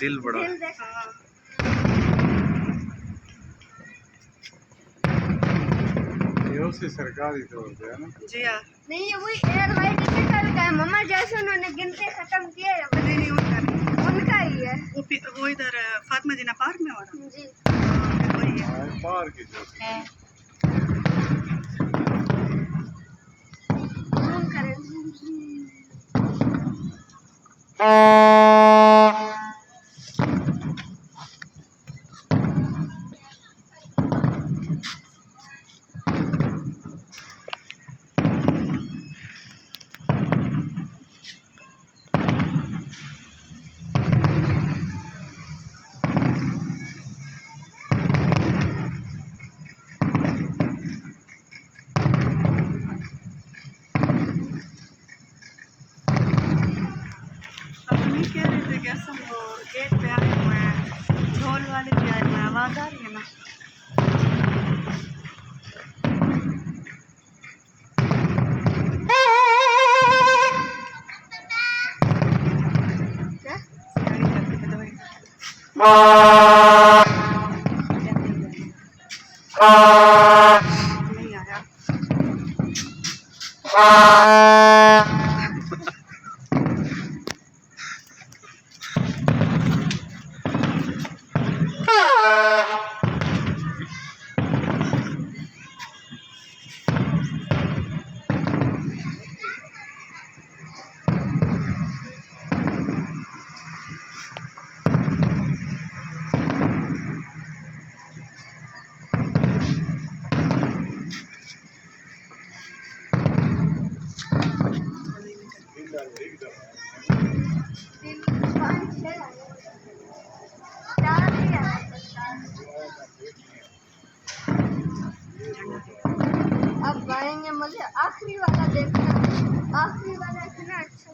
दिल बड़ा ये सरकारी तौर पे है ना जी हाँ। नहीं ये वही एयर वाइट टिकट का है मम्मा, जैसे उन्होंने गिनते खत्म किए है नहीं उनका ही है वो इधर फातिमा जीना पार्क में हो रहा जी। वही है। पार्क की जूम करें। कह रहे थे कि सब वो गेट पे आए हुए हैं, ढोल वाले भी आए हुए हैं, आवाज़ आ रही है ना। नहीं आया। अब आएंगे, मुझे आखिरी वाला देखना, आखिरी वाला इतना अच्छा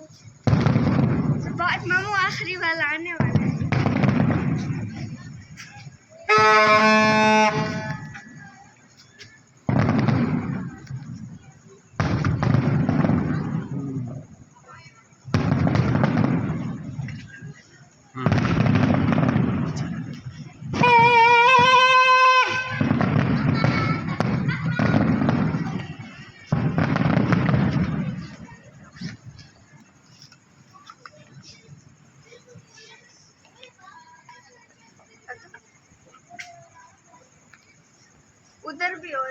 बात मामू, आखिरी वाला आने वाला है। उधर भी हो